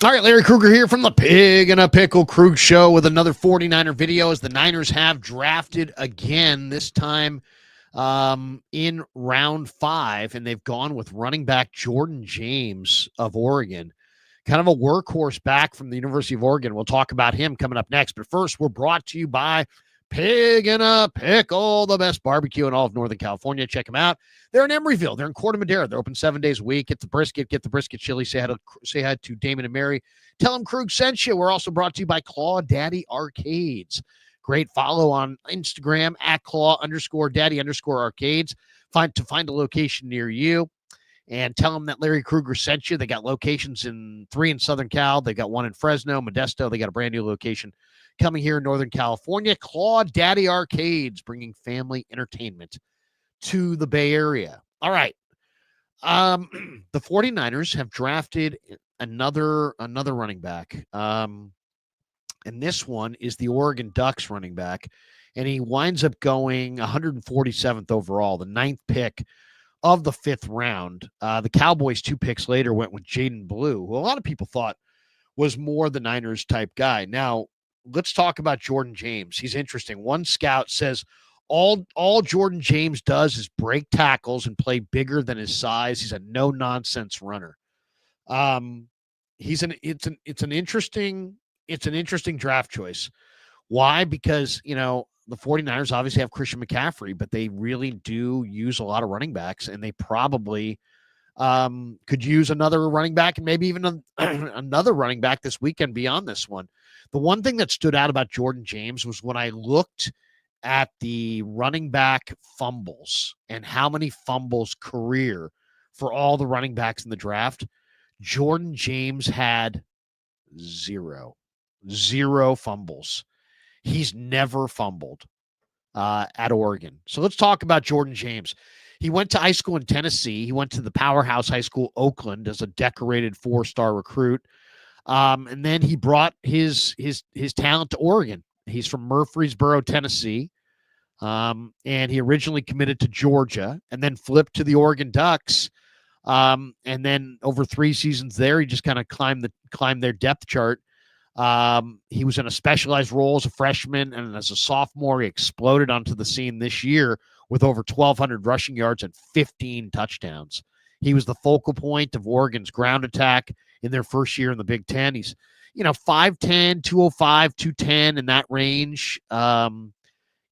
All right, Larry Krueger here from the Pig and a Pickle Krug Show with another 49er video as the Niners have drafted again, this time in round 5, and they've gone with running back Jordan James of Oregon. Kind of a workhorse back from the University of Oregon. We'll talk about him coming up next. But first, we're brought to you by Pig and a Pickle, the best barbecue in all of Northern California. Check them out. They're in Emeryville. They're in Corte Madera. They're open 7 days a week. Get the brisket chili. Say hi to Damon and Mary. Tell them Krug sent you. We're also brought to you by Claw Daddy Arcades. Great follow on Instagram at Claw_Daddy_Arcades. Find a location near you and tell them that Larry Krueger sent you. They got locations in 3 in Southern Cal. They got one in Fresno, Modesto. They got a brand new location coming here in Northern California. Claw Daddy Arcades, bringing family entertainment to the Bay Area. All right. The 49ers have drafted another running back. And this one is the Oregon Ducks running back. And he winds up going 147th overall, the 9th pick of the 5th round. The Cowboys 2 picks later went with Jaden Blue, who a lot of people thought was more the Niners type guy. Now, let's talk about Jordan James. He's interesting. One scout says all Jordan James does is break tackles and play bigger than his size. He's a no-nonsense runner. It's an interesting draft choice. Why? Because, the 49ers obviously have Christian McCaffrey, but they really do use a lot of running backs, and they probably could use another running back and maybe even another running back this weekend beyond this one. The one thing that stood out about Jordan James was when I looked at the running back fumbles and how many fumbles career for all the running backs in the draft, Jordan James had zero fumbles. He's never fumbled at Oregon. So let's talk about Jordan James. He went to high school in Tennessee. He went to the powerhouse high school, Oakland, as a decorated 4-star recruit. And then he brought his talent to Oregon. He's from Murfreesboro, Tennessee. And he originally committed to Georgia and then flipped to the Oregon Ducks. And then over 3 seasons there, he just kind of climbed their depth chart. He was in a specialized role as a freshman, and as a sophomore, he exploded onto the scene this year with over 1,200 rushing yards and 15 touchdowns. He was the focal point of Oregon's ground attack in their first year in the Big Ten. He's, 5'10", 205, 210 in that range.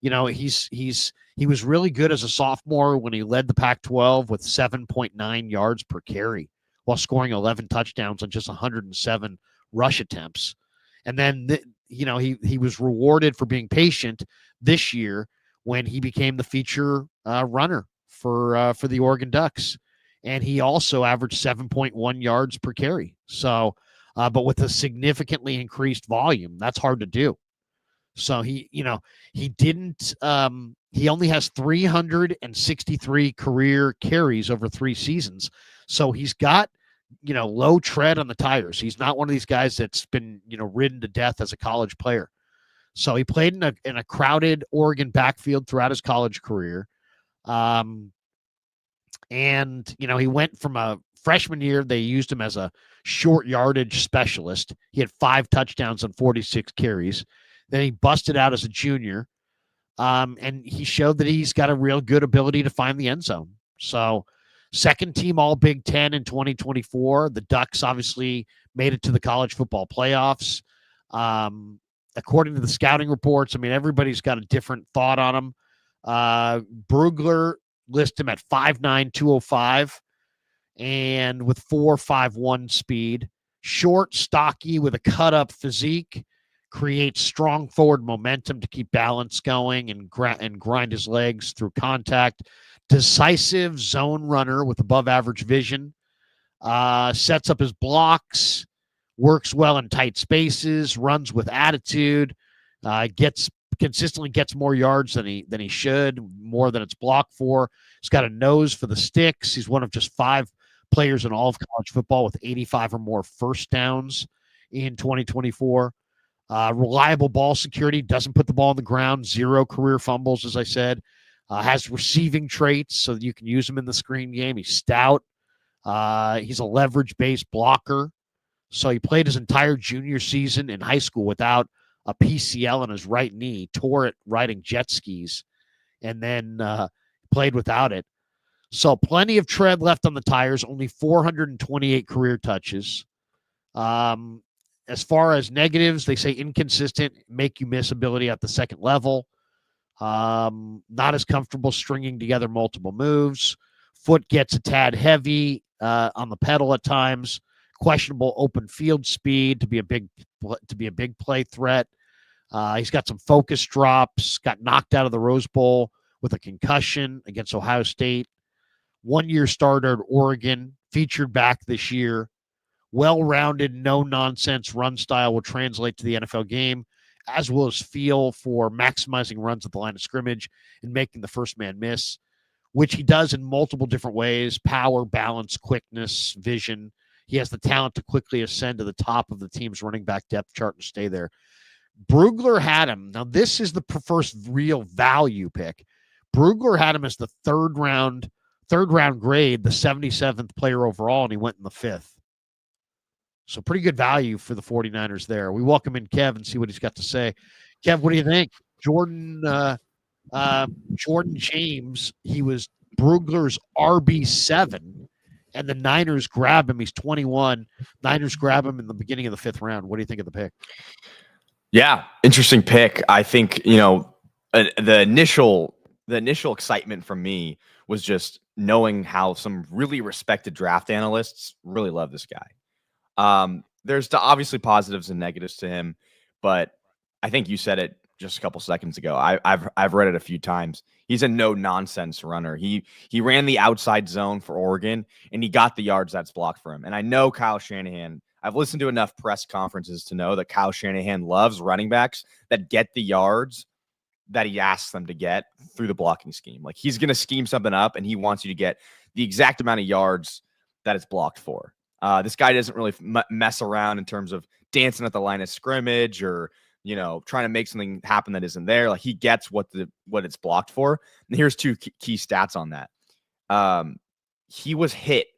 He was really good as a sophomore when he led the Pac-12 with 7.9 yards per carry while scoring 11 touchdowns on just 107 rush attempts. And then, he was rewarded for being patient this year when he became the feature runner for the Oregon Ducks. And he also averaged 7.1 yards per carry. So, but with a significantly increased volume, that's hard to do. So he only has 363 career carries over 3 seasons. So he's got, low tread on the tires. He's not one of these guys that's been, ridden to death as a college player. So he played in a crowded Oregon backfield throughout his college career. And, he went from a freshman year, they used him as a short yardage specialist. He had 5 touchdowns on 46 carries. Then he busted out as a junior. And he showed that he's got a real good ability to find the end zone. So, second team All Big Ten in 2024. The Ducks obviously made it to the college football playoffs. According to the scouting reports, everybody's got a different thought on him. Brugler lists him at 5'9", 205, and with 4.51 speed. Short, stocky, with a cut-up physique. Creates strong forward momentum to keep balance going and grind his legs through contact. Decisive zone runner with above-average vision. Sets up his blocks. Works well in tight spaces. Runs with attitude. Consistently gets more yards than he should, more than it's blocked for. He's got a nose for the sticks. He's one of just 5 players in all of college football with 85 or more first downs in 2024. Reliable ball security, doesn't put the ball on the ground, 0 career fumbles, as I said. Has receiving traits so that you can use him in the screen game. He's stout. He's a leverage-based blocker. So he played his entire junior season in high school without a PCL in his right knee, tore it riding jet skis, and then played without it. So plenty of tread left on the tires, only 428 career touches. As far as negatives, they say inconsistent, make you miss ability at the second level. Not as comfortable stringing together multiple moves. Foot gets a tad heavy on the pedal at times. Questionable open field speed to be a big play threat. He's got some focus drops. Got knocked out of the Rose Bowl with a concussion against Ohio State. 1 year starter at Oregon. Featured back this year. Well-rounded, no-nonsense run style will translate to the NFL game, as will his feel for maximizing runs at the line of scrimmage and making the first man miss, which he does in multiple different ways: power, balance, quickness, vision. He has the talent to quickly ascend to the top of the team's running back depth chart and stay there. Brugler had him. Now, this is the first real value pick. Brugler had him as the third round grade, the 77th player overall, and he went in the 5th. So pretty good value for the 49ers there. We welcome in Kev and see what he's got to say. Kev, what do you think? Jordan James, he was Brugler's RB7, and the Niners grab him. He's 21. Niners grab him in the beginning of the 5th round. What do you think of the pick? Yeah, interesting pick. I think, the initial excitement from me was just knowing how some really respected draft analysts really love this guy. There's obviously positives and negatives to him, but I think you said it just a couple seconds ago. I've read it a few times. He's a no nonsense runner. He ran the outside zone for Oregon and he got the yards that's blocked for him. And I know Kyle Shanahan, I've listened to enough press conferences to know that Kyle Shanahan loves running backs that get the yards that he asks them to get through the blocking scheme. Like, he's going to scheme something up and he wants you to get the exact amount of yards that it's blocked for. This guy doesn't really mess around in terms of dancing at the line of scrimmage or, trying to make something happen that isn't there. Like, he gets what it's blocked for. And here's two key stats on that. He was hit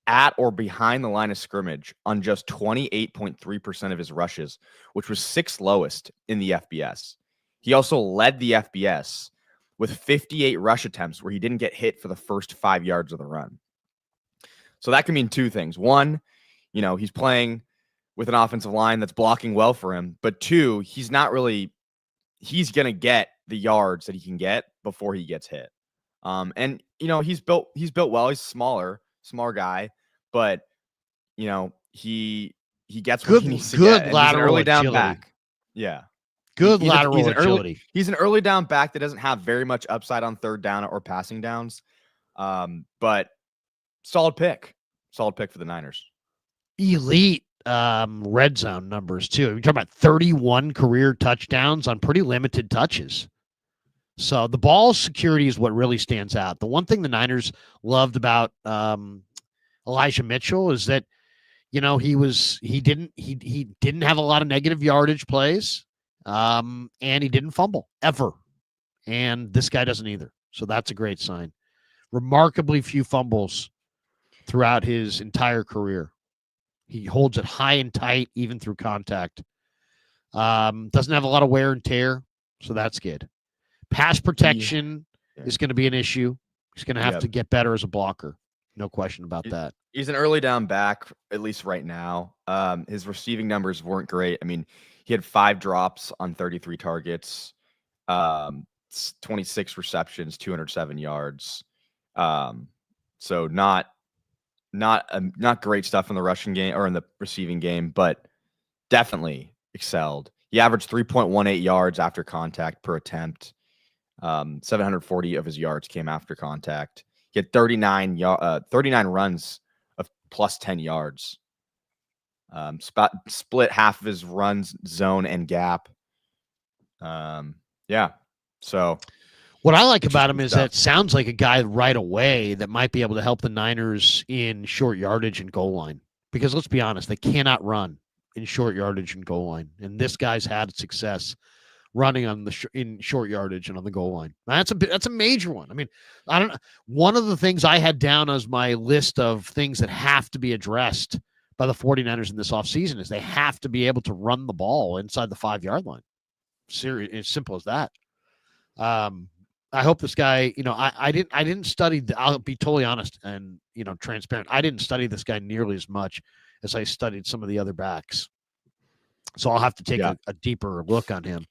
at or behind the line of scrimmage on just 28.3% of his rushes, which was 6th lowest in the FBS. He also led the FBS with 58 rush attempts where he didn't get hit for the first 5 yards of the run. So that can mean two things. One, he's playing with an offensive line that's blocking well for him. But two, he's going to get the yards that he can get before he gets hit. And he's built well. He's smaller guy, but he gets what he needs to get. Good lateral early down agility. back. Yeah. Good lateral agility. He's an early down back that doesn't have very much upside on third down or passing downs. But solid pick for the Niners. Elite red zone numbers too. You're talking about 31 career touchdowns on pretty limited touches. So the ball security is what really stands out. The one thing the Niners loved about Elijah Mitchell is that he didn't have a lot of negative yardage plays, and he didn't fumble ever, and this guy doesn't either. So that's a great sign. Remarkably few fumbles throughout his entire career. He holds it high and tight, even through contact. Doesn't have a lot of wear and tear, so that's good. Pass protection is going to be an issue. He's going to have to get better as a blocker. No question about that. He's an early down back, at least right now. His receiving numbers weren't great. I mean, he had 5 drops on 33 targets, 26 receptions, 207 yards. So not great stuff in the rushing game or in the receiving game, but definitely excelled. He averaged 3.18 yards after contact per attempt. 740 of his yards came after contact. He had 39 runs of plus 10 yards. Split half of his runs zone and gap. So what I like about him is that it sounds like a guy right away that might be able to help the Niners in short yardage and goal line. Because let's be honest, they cannot run in short yardage and goal line. And this guy's had success running on in short yardage and on the goal line. That's a major one. I mean, one of the things I had down as my list of things that have to be addressed by the 49ers in this offseason is they have to be able to run the ball inside the 5-yard line. As simple as that. I hope this guy, I didn't study, I'll be totally honest and, transparent. I didn't study this guy nearly as much as I studied some of the other backs. So I'll have to take a deeper look on him.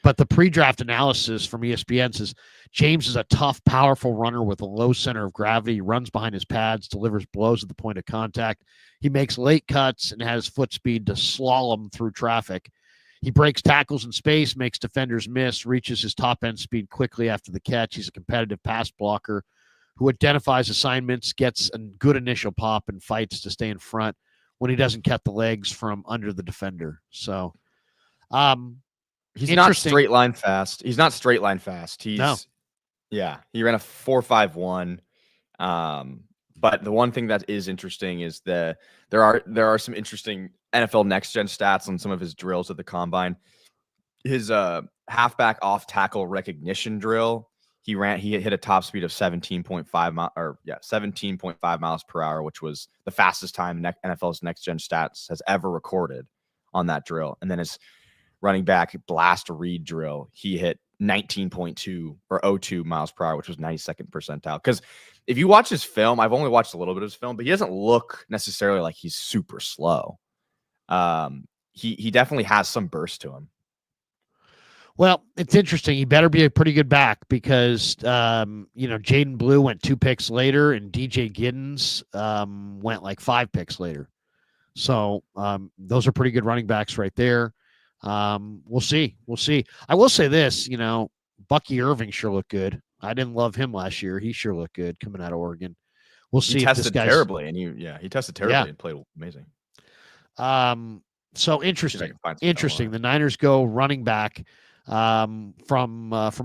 But the pre-draft analysis from ESPN says James is a tough, powerful runner with a low center of gravity. He runs behind his pads, delivers blows at the point of contact. He makes late cuts and has foot speed to slalom through traffic. He breaks tackles in space, makes defenders miss, reaches his top-end speed quickly after the catch. He's a competitive pass blocker who identifies assignments, gets a good initial pop, and fights to stay in front when he doesn't cut the legs from under the defender. So, he's not straight line fast. He's not straight line fast. He ran a 4.51. But the one thing that is interesting is there are some interesting NFL next gen stats on some of his drills at the combine. His halfback off tackle recognition drill, he hit a top speed of 17.5 miles per hour, which was the fastest time NFL's next gen stats has ever recorded on that drill. And then his running back blast read drill, he hit 19.2 or 02 miles per hour, which was 92nd percentile. Because if you watch his film, I've only watched a little bit of his film, but he doesn't look necessarily like he's super slow. He definitely has some burst to him. Well, it's interesting. He better be a pretty good back because, Jaden Blue went 2 picks later and DJ Giddens went like 5 picks later. So those are pretty good running backs right there. We'll see. I will say this, Bucky Irving sure looked good. I didn't love him last year. He sure looked good coming out of Oregon. We'll see. He tested terribly, and he tested terribly and played amazing. So interesting. The Niners go running back from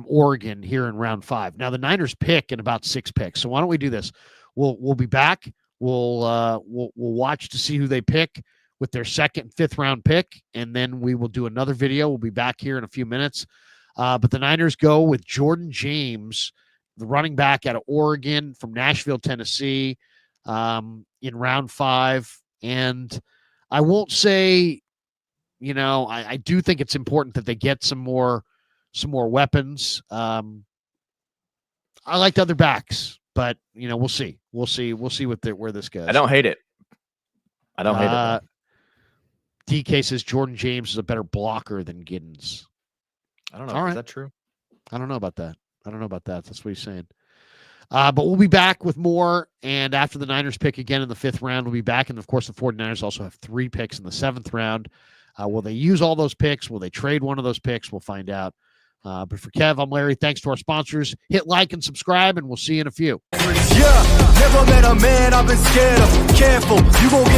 Oregon here in round 5. Now the Niners pick in about 6 picks. So why don't we do this? We'll be back. We'll watch to see who they pick with their 2nd and 5th round pick, and then we will do another video. We'll be back here in a few minutes. But the Niners go with Jordan James, the running back out of Oregon from Nashville, Tennessee, in round 5. And I won't say, I do think it's important that they get some more weapons. I liked other backs, but we'll see. We'll see where this goes. I don't hate it. It. DK says Jordan James is a better blocker than Giddens. I don't know. Is that true? I don't know about that. That's what he's saying. But we'll be back with more. And after the Niners pick again in the 5th round, we'll be back. And of course, the 49ers also have 3 picks in the 7th round. Will they use all those picks? Will they trade one of those picks? We'll find out. But for Kev, I'm Larry. Thanks to our sponsors. Hit like and subscribe, and we'll see you in a few. Yeah, never met a man I've been scared of. Careful, you gon' get